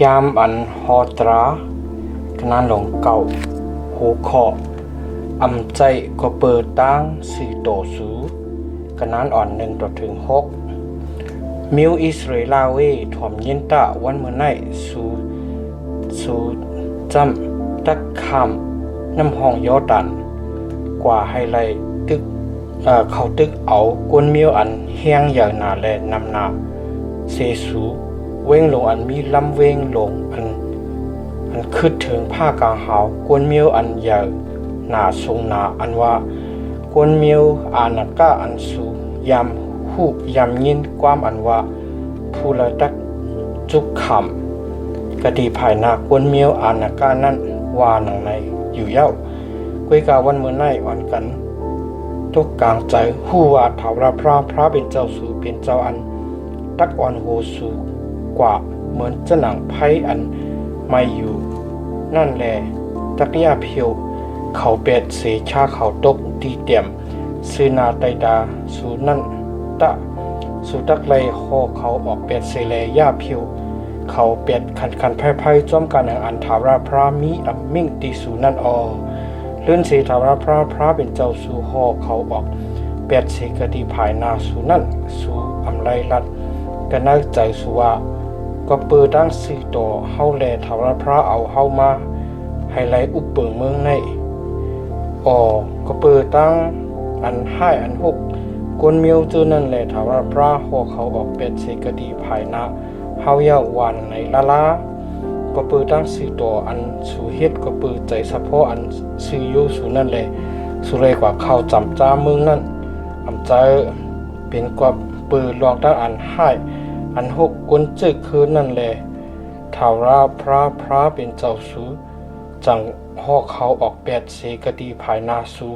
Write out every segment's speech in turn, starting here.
ยามอันฮอตราขนาดหลงเก่าหูขออำใจก็เปิดตั้งสี่โตสูขนาดอ่อน1-6มิวอิสราเอลเวถ่อมยินตะวันเมื่อไหนสูจำตักคำน้ำห้องยอดันกว่าให้ไล่ตึกเขาตึกเอากวนมิวอันเฮียงอย่างหนาและนำนาเสสูเว้งลงอันมีลำเว้งลงอันคืดถึงผ้ากางหาวกวนมิวอันใหญ่หนาทรงหนาอันว่ากวนมิวอานักกะอันสูยำหูยำยินความอันว่าผู้ละตักจุกคำกะดีภายหน้ากวนมิวอานักกะนั้นว่าหนังในอยู่เย้ากวยกาวันเมื่อไหนอ่อนกันทุกกลางใจหูว่าถาวรพระเป็นเจ้าสูเป็นเจ้าอันตักอ่อนโหสูกว่าเหมือนจะหนังไพ่อันไม่อยู่นั่นแหละตักยาเพียวเขาเป็ดเสชาเขาตกดีเตี่ยมซื้อนาไตดาสูนั่นสูตักไลคอเขาออกเป็ดเสเลยาเพียวเขาเป็ดขันไพ่จ้อมกันอันถาวรพระมีอัมมิ่งตีสูนั่นเลื่อนเสถาวรพระเป็นเจ้าสูหอเขาออกเป็ดเสกดีภายนาสูนั่นสูอำไลลัดกันน่าใจสูว่าก็เปิดดังสีต่อเฮาแลถาวรพระเอาเฮามาให้ไลอุปเปิงเมืองในก็เปิดตั้งอันห้อันหกกวนเมียวเจอนั่นแหละถาวรพระหอเขาออกเป็ดเสกดีภายนาเฮาเยาวันในละก็เปิดตั้งสีต่ออันสูเฮ็ดก็เปิดใจเฉพาะอันซื้ออยู่สูนั่นแหละสุเลยกว่าเข้าจำจ้าเมืองนั่นอำใจเป็นกว่าเปิดลองตั้งอันห้อันหกกวนจึกคืนนั่นแหละถาวรพระเป็นเจ้าสูจังหอเขาออกเป็ดเสกดีภายนาสู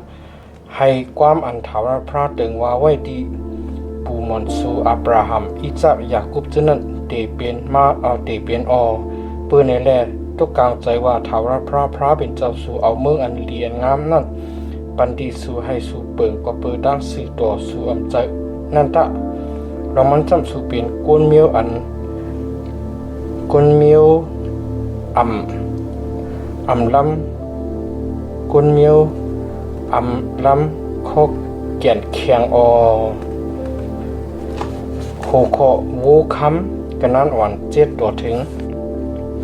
ให้ความอันถาวรพระตึงว่าไว้ดีปูมอนสูอับราฮัมอิจับยากุบจนั้นเตเป็นมาเตเป็นเปื้อในแลทุกกลางใจว่าถาวรพระเป็นเจ้าสูเอาเมืองอันเลียนงามนั่นปันดีสูให้สูเปิงก็เปิดดังสื่อต่อสูอำใจนั่นตะเรามันจำสูเป็นกวนเมียวอำลำกวนเมียวอำลำคอกเกียนเคียงโควูคำกันนั้นอ่อน7ตัวถึง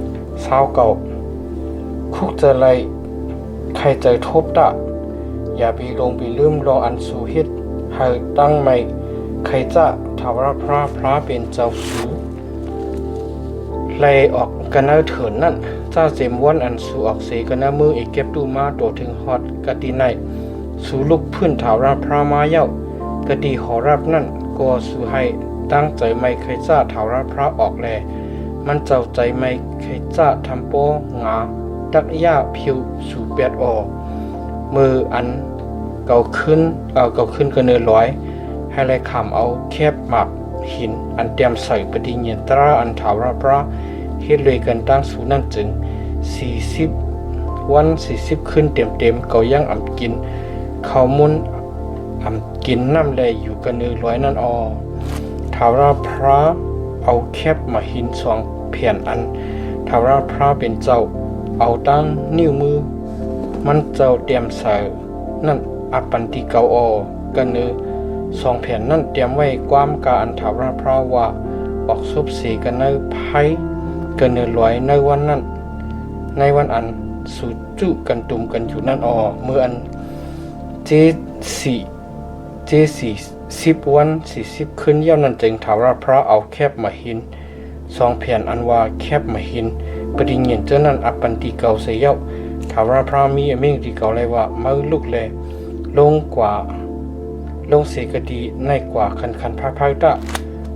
20เก่าคุกจะไรใครใจทบตะอย่าไปลงไปลืมรออันสูเฮ็ดให้ตั้งไม่ใครจะถาวรพระเป็นเจ้าสูไล่ออกกันเอาเถินนั่นเจ้าเจมวันอันสูออกเสกันเอามืออีกเก็บดูมาตัวถึงฮอดกะดีในสูลุกพื้นถาวรพระมาเย้ากะดีหอรับนั่นก็สูให้ตั้งใจไม่ใครจะถาวรพระออกแลมันเจ้าใจไม่เคยจะทำโป้งาตักยาผิวสู่เปียดมืออันเก่าขึ้นกันเนื้อร้อยให้ไรขำเอาแคบหมักหินอันเตรียมใส่ปฏิญญาตราอันถาวรพระเฮ็ดเลยกันตั้งสู่นั่นจึง40 วัน40ขึ้นเต็มเก่ายังกินข้าวมุนกินน้ำแลอยู่กันเนื้อร้อยนั่นถาวรพระเอาแคบมาหิน2 แผ่นอันถาวรพระเป็นเจ้าเอาตั้งนิ้วมือมันเจ้าเตรียมใส่นั่นอัปปันติเกากันเนื้อ2 แผ่นนั่นเตรียมไว้ความกาอันถาวรพระว่าออกซุบสีกันเนื้อไผ่กันเนื้อลอยในวันนั้นในวันอันสูจุกันตุ่มกันอยู่นั่นเมื่ออันเจสี่10 วัน40ขึ้นเย้านั้นจึงถาวรพระเอาแคบมาหิน2 แผ่นอันว่าแคบมาหินปฏิญญาเจ้านั้นอัปปันติเกาเสียเย้าถาวรพระมีเมฆที่เกาเลยว่ามือลุกแลลงเสกดีในกว่าคันพายตะ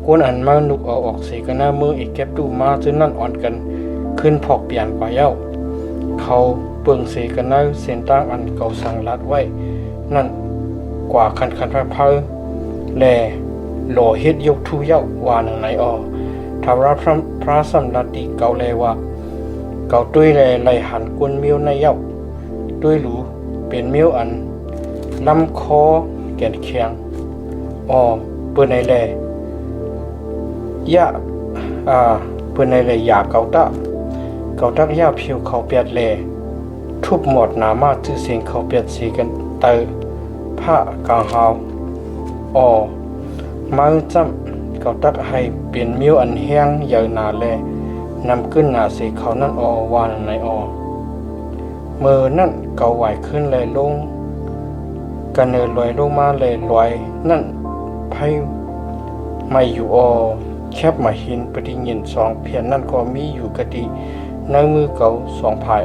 กวนอันมานุกเอาออกเสกหน้ามืออีกแก็บดูมาเจ้านั้นอ่อนกันขึ้นพอกเปลี่ยนกว่าเย้าเขาเปิงเสกหน้าเส้นตั้งอันเก่าสั่งลัดไว้นั่นกว่าคันพายแลหล่อเฮ็ดยกทูเย้าว่าหนังไหนถาวรพระสัมรัติเกาแลว่าเกาด้วยแลไหลหันกวนเมียวในเย้าด้วยหรูเป็นเมียวอันลำคอแก่นเคียงเปิ้นในแลยะเปิ้นในแลยาเกาตะ เกาตักย่าผิวเขาเปียดแลทุบหมดหนามาจื้อเสียงเขาเปียดสีกันเตอผ้ากางหาวมาจำเกาตักให้เปลี่ยนมิ้วอันแห้งใหญ่หนาแลนำขึ้นหนาสีเขานั่นวานในมือนั่นเกาไหวขึ้นเลยลงกันเนินลอยลงมาเลยลอยนั่นไพ่ไม่อยู่แคบมาหินปฏิเงินสองเพียนนั่นก็มีอยู่กะดีในมือเกาสองภาย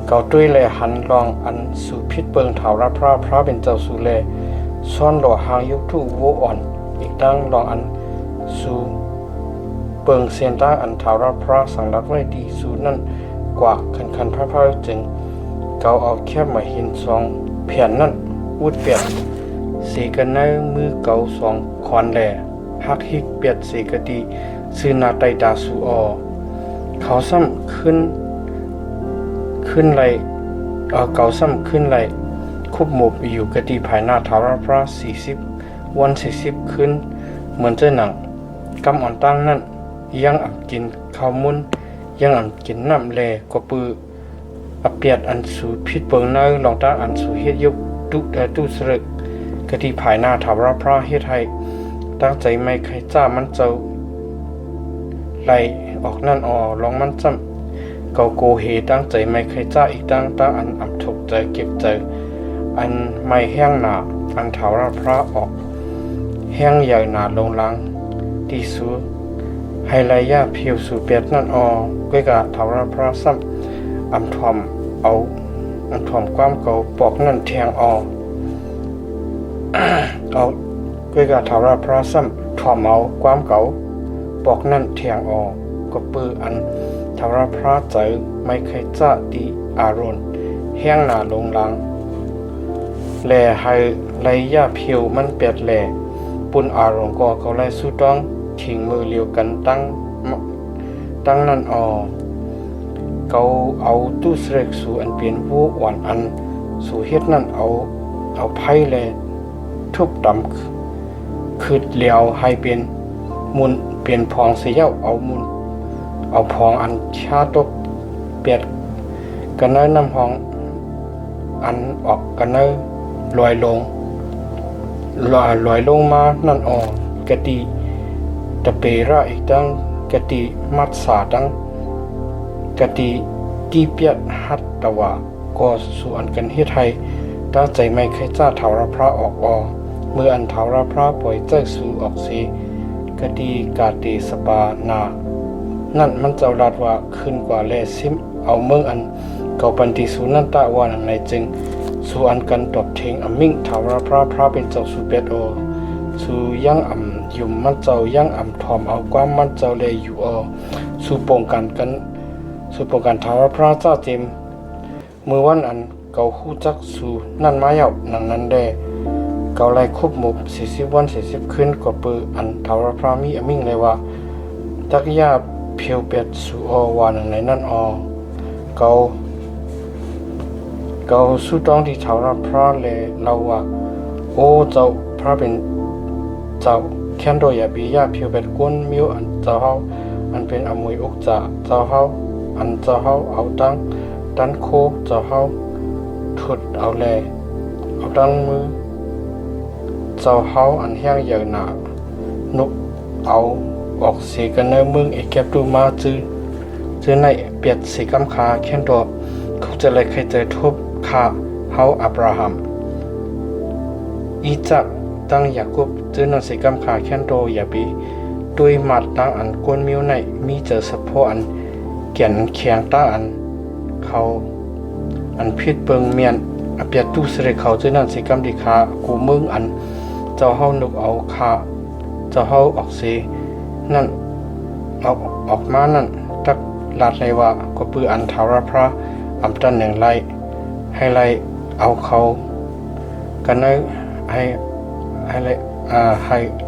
เกาด้วยเลยหันลองอันสู่พิษเปิงเถารับพระเป็นเจ้าสู่เลซ่อนหล่อหางยุกทุโวอ่อนอีกตั้งลองอันสู่เปิงเซียนต้าอันเถารับพระสังรักไว้ดีสู่นั่นกว่าคันพระจึงเกาเอาแคบมาหินสองเพียนนั่นอุดเปียดสีกันในมือเกาสองคอนแหล่ฮักฮิกเปียดสีกะดีซื้อนาไตดาสูเขาซ้ำขึ้นไหลเกาซ้ำขึ้นไหลคุบหมบอยู่กะดีภายหน้าทารพระ40 วัน40ขึ้นเหมือนเจ้าหนังกำอ่อนตั้งนั่นยังอ่ำกินข้าวมุนยังอ่ำกินน้ำแลก็ปือเปียดอันสูพิษเปิงเนยลองตาอันสูเฮ็ดยุบตุสรึกกะดีภายหน้าทารพระเฮ็ดให้ตั้งใจไม่ใครจ้ามันเจ้าไหลออกนั่นลองมันจำเกาโกเฮตั้งใจไม่ใครจ้าอีกตั้งอันอับถกใจเก็บใจอันไม่แห้งหนาอันเถาราพระออกแห้งใหญ่หนาลงลังที่สูให้ไหลยาเพียวสู่เปียดนั่นก้วยกะเถาราพระซ้ำอันทอมอันทอมความเก่าปอกนั่นแทงเอาก้วยกะเถาราพระซ้ำทอมเอาความเก่าปอกนั่นแทงก็ปืออันเถาราพระใจไม่เคยจะดีอารมณ์แห้งหนาลงลังแลให้ไหลยาเพียวมันเปียดแลปุ่นอารมณ์ก็เขาไล่สู้ต้องทิ้งมือเลียวกันตั้งนั่นเกาเอาตู้เสกสู่อันเปลี่ยนวูหวานอันสู่เฮ็ดนั่นเอาไพ่แลทุบดำคืดเหลียวให้เป็นมุนเปลี่ยนพองเสียเอามุนเอาพองอันชาตกเปียดกันเนยน้ำพองอันออกกันเนยลอยลงมานั่นกะดีตะเประอีกตั้งกะดีมัดสาตั้งกะดีที่เปียดฮัดตะวะก็ส่วนกันเฮ็ดให้ตั้งใจไม่เคยจ้าเถาราพระออกเมื่ออันเถาราพระปล่อยใจสู่ออกสีกะดีกาติสปานานั่นมันเจ้าลัดว่าขึ้นกว่าแลซิมเอาเมืองอันเก่าปันติสูนั่นตะวันในจึงสู่อันกันตอบเทงมิ่งเถาราพระเป็นเจ้าสุเปตสู่ยังยุ่มมันเจ้ายังทอมเอาความมันเจ้าเลยอยู่สู่ป้องกันเถาราพระเจ้าเต็มมือวันอันเก่าคู่จักสู่นั่นมาเหยานั้นแดเก่าไล่ครบหมบ40 วัน40ขึ้นก็ปืออันเถาราพระมีมิ่งเลยว่าตักยาเพียวเปียดสู่วานในนั่นเกาสู้ต้องที่เถาราพระเลยเราว่าเจ้าพระเป็นเจ้าแค้นโดยอย่าบียาเพียวเปียดก้นมิ้วอันเจ้าเฮาอันเป็นอมวยอกจ่าเจ้าเฮาอันเจ้าเฮาเอาตั้งโคเจ้าเฮาถุดเอาแลเอาตั้งมือเจ้าเฮาอันแห้งอย่างหนานุกเอาออกสีกันในเมืองเก็บดูมาจื้อในเปียดสีกำคาแค้นตัวเขาจะเลยเคยเจอทุบคาเฮาอับราฮัมอีจักตั้งยากุบจื้อนั่นสีกำคาแค้นตัวอย่าบีด้วยมัดตั้งอันก้นมิ้วในมีเจอสะโพอันเกียนแข็งตั้งอันเขาอันพิษเปิงเมียนเปียดตู้เสร็จเขาจื้อนั่นสีกำดีคากูเมืองอันเจ้าเฮานุกเอาคาเจ้าเฮาออกสีนั่นออกมานั่นตักลาดเลยว่าก็ปืออันเถาราพระตันหนึ่งไล่ให้ไล่เอาเขากันนะให้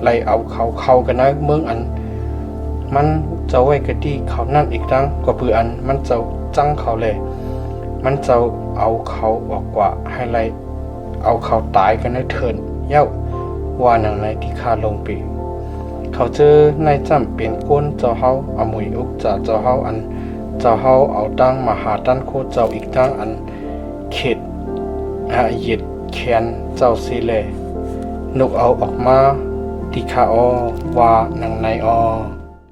ไล่เอาเขากันนะเมืองอันมันเจ้าไว้กะดีเขานั่นอีกตั้งก็ปืออันมันเจ้าจังเขาเลยมันเจ้าเอาเขาออกกว่าให้ไล่เอาเขาตายกันนะเถินเย้าว่าหนังในที่คาลงปีเขาเจอในจำเป็นก้นเจ้าเฮาอมวยอุกจ่าเจ้าเฮาอัน เจ้าเฮาเอาตั้งมหาตั้นโคเจ้าอีกตั้งอันเข็ดเหยียดแขนเจ้าสิแลนกเอาออกมาติคาออว่าหนังในออ